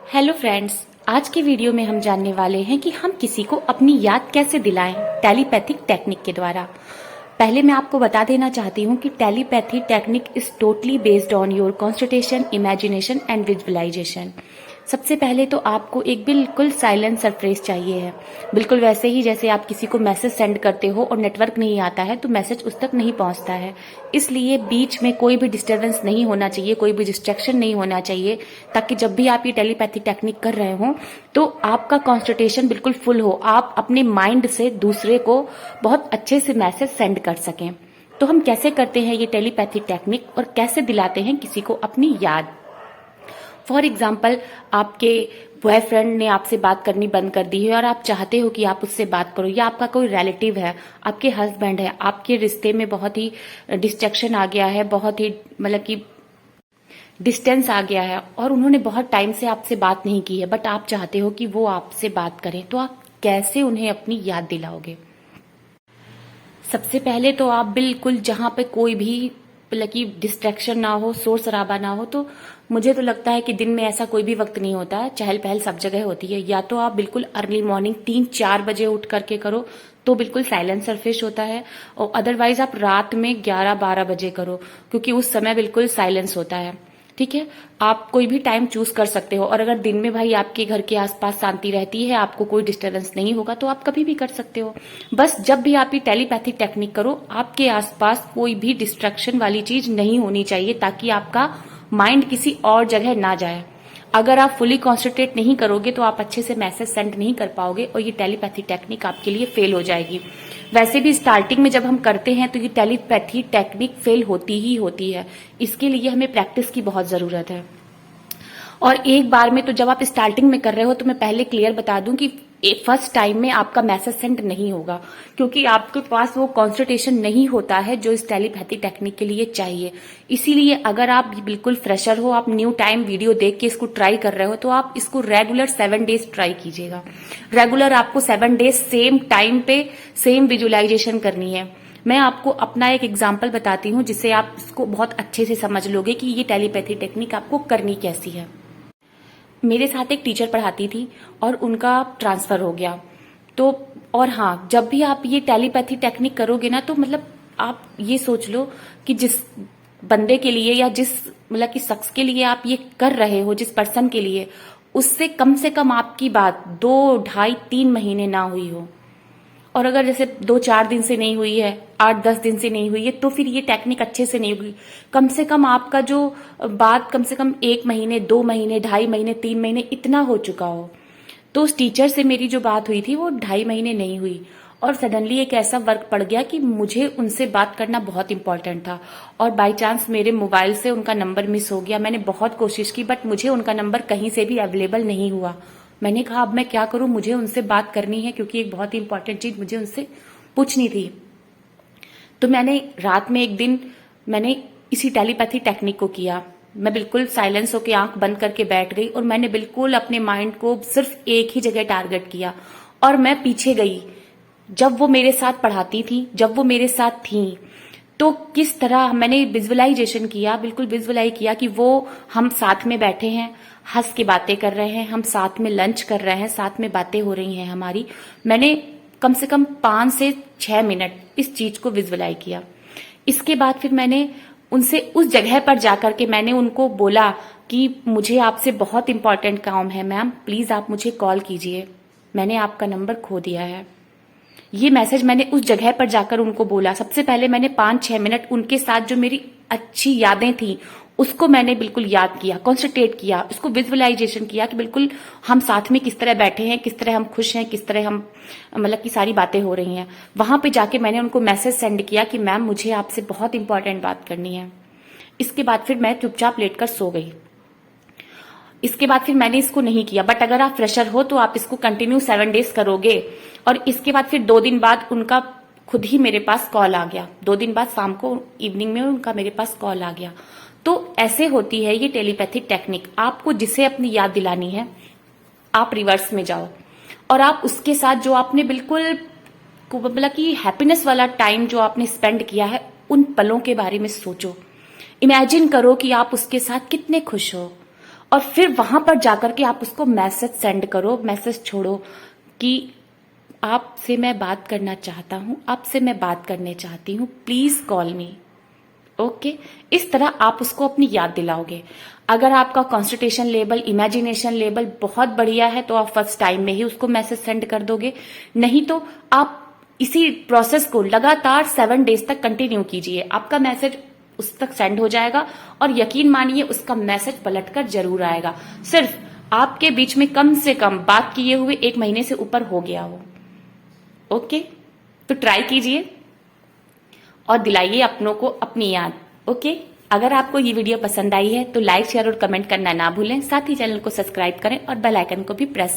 Hello friends, आज के video में हम जानने वाले हैं कि हम किसी को अपनी याद कैसे दिलाएं टेलीपैथिक टेक्निक के द्वारा। पहले मैं आपको बता देना चाहती हूँ कि telepathy technique is totally based on your constitution, imagination and visualisation. सबसे पहले तो आपको एक बिल्कुल साइलेंट सरफेस चाहिए है, बिल्कुल वैसे ही जैसे आप किसी को मैसेज सेंड करते हो और नेटवर्क नहीं आता है तो मैसेज उस तक नहीं पहुंचता है। इसलिए बीच में कोई भी डिस्टरबेंस नहीं होना चाहिए, कोई भी डिस्ट्रैक्शन नहीं होना चाहिए, ताकि जब भी आप ये टेलीपैथी टेक्निक कर रहे हो तो आपका कॉन्सेंट्रेशन बिल्कुल फुल हो, आप अपने माइंड से दूसरे को बहुत अच्छे से मैसेज सेंड कर सकें। तो हम कैसे करते हैं ये टेलीपैथी टेक्निक और कैसे दिलाते हैं किसी को अपनी याद। फॉर एग्जाम्पल, आपके बॉयफ्रेंड ने आपसे बात करनी बंद कर दी है और आप चाहते हो कि आप उससे बात करो, या आपका कोई रिलेटिव है, आपके हस्बैंड है, आपके रिश्ते में बहुत ही डिस्ट्रैक्शन आ गया है, बहुत ही मतलब कि डिस्टेंस आ गया है और उन्होंने बहुत टाइम से आपसे बात नहीं की है, बट आप चाहते हो कि वो आपसे बात करें, तो आप कैसे उन्हें अपनी याद दिलाओगे। सबसे पहले तो आप बिल्कुल जहां पे कोई भी मतलब कि डिस्ट्रैक्शन ना हो, शोर शराबा ना हो, तो मुझे तो लगता है कि दिन में ऐसा कोई भी वक्त नहीं होता है, चहल पहल सब जगह होती है। या तो आप बिल्कुल अर्ली मॉर्निंग 3-4 बजे उठ करके करो तो बिल्कुल साइलेंट सरफेस होता है, और अदरवाइज आप रात में 11-12 बजे करो क्योंकि उस समय बिल्कुल साइलेंस होता है। ठीक है, आप कोई भी टाइम चूज कर सकते हो, और अगर दिन में भाई आपके घर के आसपास शांति रहती है, आपको कोई डिस्टरबेंस नहीं होगा, तो आप कभी भी कर सकते हो। बस जब भी आप ये टेलीपैथिक टेक्निक करो, आपके आसपास कोई भी डिस्ट्रैक्शन वाली चीज नहीं होनी चाहिए, ताकि आपका माइंड किसी और जगह ना जाए। अगर आप फुली कॉन्सेंट्रेट नहीं करोगे तो आप अच्छे से मैसेज सेंड नहीं कर पाओगे और ये टेलीपैथी टेक्निक आपके लिए फेल हो जाएगी। वैसे भी स्टार्टिंग में जब हम करते हैं तो ये टेलीपैथी टेक्निक फेल होती ही होती है, इसके लिए हमें प्रैक्टिस की बहुत जरूरत है। और एक बार में तो जब आप स्टार्टिंग में कर रहे हो तो मैं पहले क्लियर बता दूं कि फर्स्ट टाइम में आपका मैसेज सेंड नहीं होगा, क्योंकि आपके पास वो कॉन्सेंट्रेशन नहीं होता है जो इस टेलीपैथी टेक्निक के लिए चाहिए। इसीलिए अगर आप बिल्कुल फ्रेशर हो, आप न्यू टाइम वीडियो देख के इसको ट्राई कर रहे हो, तो आप इसको रेगुलर 7 डेज ट्राई कीजिएगा। रेगुलर आपको 7 डेज सेम टाइम पे सेम विजुअलाइजेशन करनी है। मैं आपको अपना एक एग्जाम्पल बताती हूँ जिससे आप इसको बहुत अच्छे से समझ लोगे कि ये टेलीपैथी टेक्निक आपको करनी कैसी है। मेरे साथ एक टीचर पढ़ाती थी और उनका ट्रांसफर हो गया, तो और हाँ, जब भी आप ये टेलीपैथी टेक्निक करोगे ना, तो मतलब आप ये सोच लो कि जिस बंदे के लिए या जिस मतलब कि शख्स के लिए आप ये कर रहे हो, जिस पर्सन के लिए, उससे कम से कम आपकी बात 2, ढाई, 3 महीने ना हुई हो। और अगर जैसे 2-4 दिन से नहीं हुई है, 8-10 दिन से नहीं हुई है, तो फिर ये टेक्निक अच्छे से नहीं होगी। कम से कम आपका जो बात कम से कम 1 महीने, 2 महीने, ढाई महीने, 3 महीने इतना हो चुका हो। तो उस टीचर से मेरी जो बात हुई थी वो 2.5 महीने नहीं हुई, और सडनली एक ऐसा वर्क पड़ गया कि मुझे उनसे बात करना बहुत इंपॉर्टेंट था, और बाय चांस मेरे मोबाइल से उनका नंबर मिस हो गया। मैंने बहुत कोशिश की बट मुझे उनका नंबर कहीं से भी अवेलेबल नहीं हुआ। मैंने कहा अब मैं क्या करूं, मुझे उनसे बात करनी है क्योंकि एक बहुत ही इंपॉर्टेंट चीज मुझे उनसे पूछनी थी। तो मैंने रात में एक दिन मैंने इसी टेलीपैथी टेक्निक को किया। मैं बिल्कुल साइलेंस होकर आंख बंद करके बैठ गई और मैंने बिल्कुल अपने माइंड को सिर्फ एक ही जगह टारगेट किया, और मैं पीछे गई जब वो मेरे साथ पढ़ाती थी, जब वो मेरे साथ थी। तो किस तरह मैंने विजुअलाइजेशन किया, बिल्कुल विजुअलाइज किया कि वो हम साथ में बैठे हैं, हंस के बातें कर रहे हैं, हम साथ में लंच कर रहे हैं, साथ में बातें हो रही हैं हमारी। मैंने कम से कम 5 से 6 मिनट इस चीज को विजुअलाइज किया। इसके बाद फिर मैंने उनसे उस जगह पर जाकर के मैंने उनको बोला कि मुझे आपसे बहुत इंपॉर्टेंट काम है मैम, प्लीज आप मुझे कॉल कीजिए, मैंने आपका नंबर खो दिया है। ये मैसेज मैंने उस जगह पर जाकर उनको बोला। सबसे पहले मैंने 5-6 मिनट उनके साथ जो मेरी अच्छी यादें थी उसको मैंने बिल्कुल याद किया, कॉन्सेंट्रेट किया, उसको विजुअलाइजेशन किया कि बिल्कुल हम साथ में किस तरह बैठे हैं, किस तरह हम खुश हैं, किस तरह हम मतलब की सारी बातें हो रही हैं। वहां पे जाके मैंने उनको मैसेज सेंड किया कि मैम मुझे आपसे बहुत इंपॉर्टेंट बात करनी है। इसके बाद फिर मैं चुपचाप लेटकर सो गई। इसके बाद फिर मैंने इसको नहीं किया, बट अगर आप फ्रेशर हो तो आप इसको कंटिन्यू 7 डेज करोगे। और इसके बाद फिर 2 दिन बाद उनका खुद ही मेरे पास कॉल आ गया। 2 दिन बाद शाम को इवनिंग में उनका मेरे पास कॉल आ गया। तो ऐसे होती है ये टेलीपैथिक टेक्निक। आपको जिसे अपनी याद दिलानी है, आप रिवर्स में जाओ और आप उसके साथ जो आपने बिल्कुल मतलब कि हैप्पीनेस वाला टाइम जो आपने स्पेंड किया है, उन पलों के बारे में सोचो। इमेजिन करो कि आप उसके साथ कितने खुश हो, और फिर वहां पर जाकर के आप उसको मैसेज सेंड करो, मैसेज छोड़ो कि आपसे मैं बात करना चाहता हूं, आपसे मैं बात करने चाहती हूं, प्लीज कॉल मी। ओके, इस तरह आप उसको अपनी याद दिलाओगे। अगर आपका कॉन्स्टिट्यूशन लेवल, इमेजिनेशन लेवल बहुत बढ़िया है तो आप फर्स्ट टाइम में ही उसको मैसेज सेंड कर दोगे। नहीं तो आप इसी प्रोसेस को लगातार 7 डेज तक कंटिन्यू कीजिए, आपका मैसेज उस तक सेंड हो जाएगा और यकीन मानिए उसका मैसेज पलटकर जरूर आएगा। सिर्फ आपके बीच में कम से कम बात किए हुए 1 महीने से ऊपर हो गया हो। ओके, तो ट्राई कीजिए और दिलाइए अपनों को अपनी याद। ओके, अगर आपको ये वीडियो पसंद आई है तो लाइक, शेयर और कमेंट करना ना भूलें। साथ ही चैनल को सब्सक्राइब करें और बेल आइकन को भी प्रेस करें।